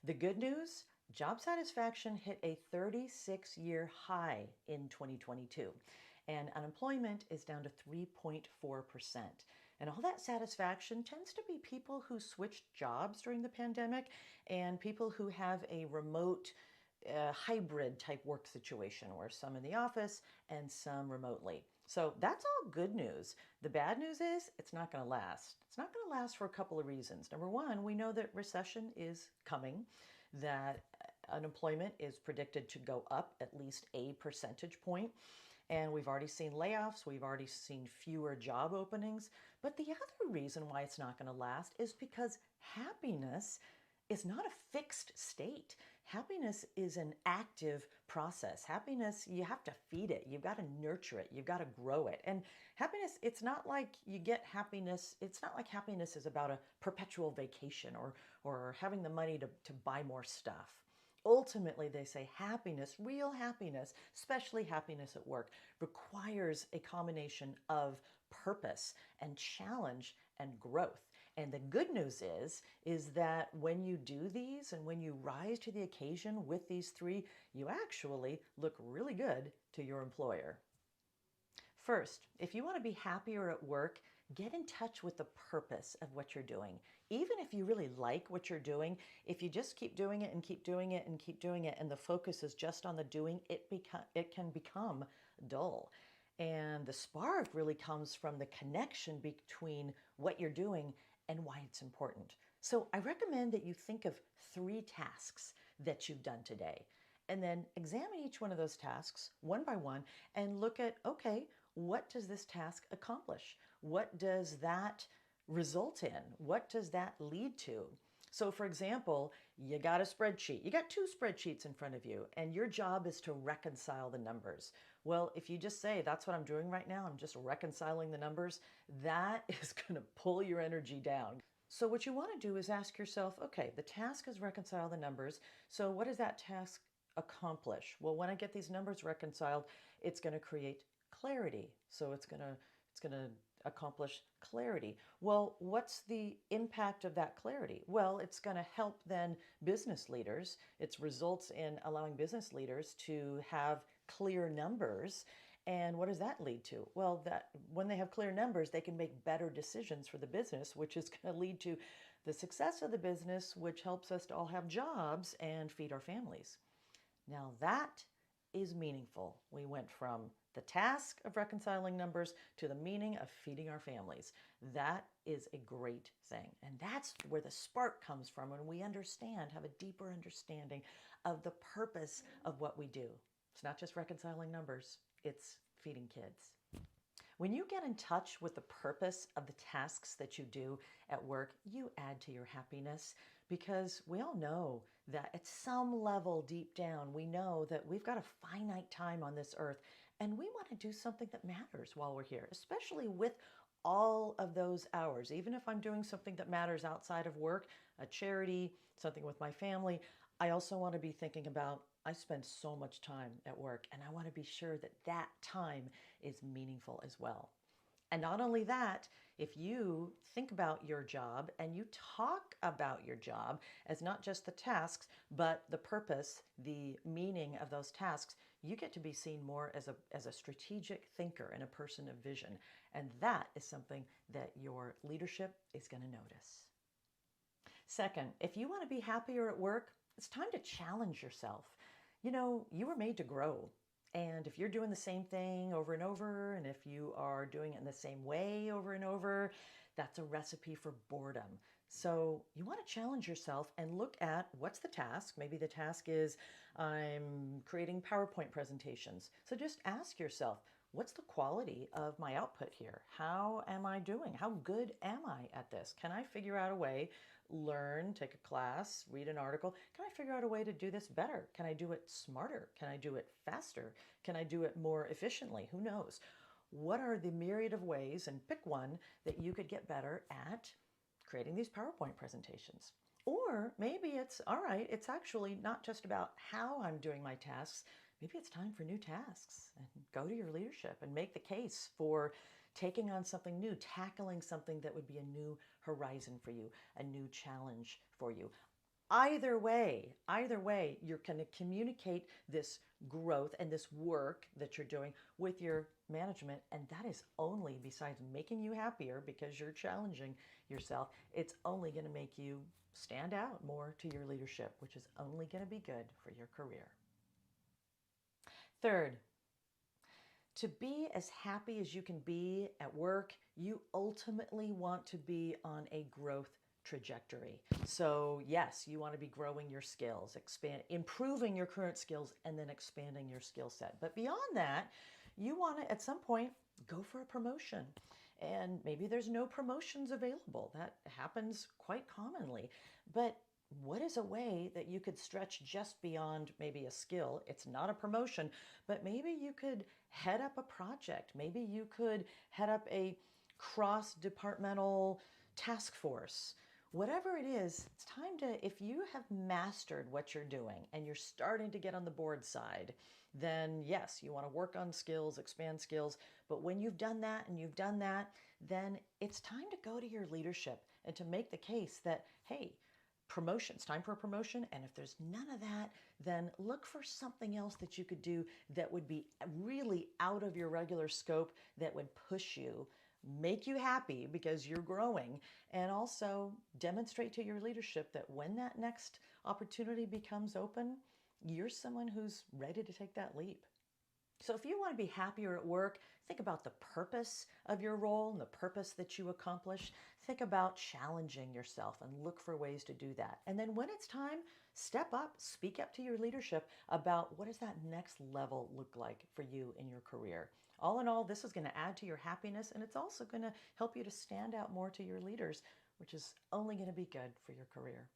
The good news, job satisfaction hit a 36-year high in 2022, and unemployment is down to 3.4%. And all that satisfaction tends to be people who switched jobs during the pandemic and people who have a remote hybrid type work situation where some in the office and some remotely. So that's all good news. The bad news is it's not going to last. It's not going to last for a couple of reasons. Number one, we know that recession is coming, that unemployment is predicted to go up at least a percentage point. And we've already seen layoffs, we've already seen fewer job openings. But the other reason why it's not going to last is because happiness is not a fixed state. Happiness is an active process. Happiness, you have to feed it. You've got to nurture it. You've got to grow it. And happiness, it's not like you get happiness. It's not like happiness is about a perpetual vacation or having the money to buy more stuff. Ultimately, they say happiness, real happiness, especially happiness at work, requires a combination of purpose and challenge and growth. And the good news is that when you do these and when you rise to the occasion with these three, you actually look really good to your employer. First, if you want to be happier at work, get in touch with the purpose of what you're doing. Even if you really like what you're doing, if you just keep doing it and keep doing it and keep doing it, and the focus is just on the doing, it can become dull. And the spark really comes from the connection between what you're doing and why it's important. So I recommend that you think of 3 tasks that you've done today, and then examine each one of those tasks one by one and look at, okay, what does this task accomplish? What does that result in? What does that lead to? So for example, you got a spreadsheet. You got 2 spreadsheets in front of you, and your job is to reconcile the numbers. Well, if you just say, that's what I'm doing right now, I'm just reconciling the numbers, that is going to pull your energy down. So what you want to do is ask yourself, okay, the task is reconcile the numbers. So what does that task accomplish? Well, when I get these numbers reconciled, it's going to create clarity. So it's going to accomplish clarity. Well, what's the impact of that clarity? Well, it's going to help then business leaders. It results in allowing business leaders to have clear numbers. And what does that lead to? Well, that when they have clear numbers, they can make better decisions for the business, which is going to lead to the success of the business, which helps us to all have jobs and feed our families. Now that is meaningful. We went from the task of reconciling numbers to the meaning of feeding our families. That is a great thing. And that's where the spark comes from when we understand, have a deeper understanding of the purpose of what we do. It's not just reconciling numbers, it's feeding kids. When you get in touch with the purpose of the tasks that you do at work, you add to your happiness, because we all know that at some level deep down, we know that we've got a finite time on this earth and we want to do something that matters while we're here, especially with all of those hours. Even if I'm doing something that matters outside of work, a charity, something with my family, I also want to be thinking about, I spend so much time at work and I want to be sure that that time is meaningful as well. And not only that, if you think about your job and you talk about your job as not just the tasks, but the purpose, the meaning of those tasks, you get to be seen more as a strategic thinker and a person of vision. And that is something that your leadership is going to notice. Second, if you want to be happier at work, it's time to challenge yourself. You know, you were made to grow. And if you're doing the same thing over and over, and if you are doing it in the same way over and over, that's a recipe for boredom. So you want to challenge yourself and look at, what's the task? Maybe the task is, I'm creating PowerPoint presentations. So just ask yourself, what's the quality of my output here? How am I doing? How good am I at this? Can I figure out a way, learn, take a class, read an article? Can I figure out a way to do this better? Can I do it smarter? Can I do it faster? Can I do it more efficiently? Who knows? What are the myriad of ways, and pick one, that you could get better at creating these PowerPoint presentations? Or maybe it's, all right, it's actually not just about how I'm doing my tasks. Maybe it's time for new tasks, and go to your leadership and make the case for taking on something new, tackling something that would be a new horizon for you, a new challenge for you. either way, you're going to communicate this growth and this work that you're doing with your management. And that is only, besides making you happier because you're challenging yourself, it's only going to make you stand out more to your leadership, which is only going to be good for your career. Third, to be as happy as you can be at work, you ultimately want to be on a growth trajectory. So, yes, you want to be growing your skills, improving your current skills, and then expanding your skill set. But beyond that, you want to, at some point, go for a promotion. And maybe there's no promotions available. That happens quite commonly. But what is a way that you could stretch just beyond maybe a skill? It's not a promotion, but maybe you could head up a project. Maybe you could head up a cross departmental task force. Whatever it is, it's time to, if you have mastered what you're doing and you're starting to get on the board side, then yes, you want to work on skills, expand skills. But when you've done that and you've done that, then it's time to go to your leadership and to make the case that, hey, promotion, it's time for a promotion. And if there's none of that, then look for something else that you could do that would be really out of your regular scope, that would push you, make you happy because you're growing, and also demonstrate to your leadership that when that next opportunity becomes open, you're someone who's ready to take that leap. So if you want to be happier at work, think about the purpose of your role and the purpose that you accomplish. Think about challenging yourself and look for ways to do that. And then when it's time, step up, speak up to your leadership about what does that next level look like for you in your career. All in all, this is going to add to your happiness, and it's also going to help you to stand out more to your leaders, which is only going to be good for your career.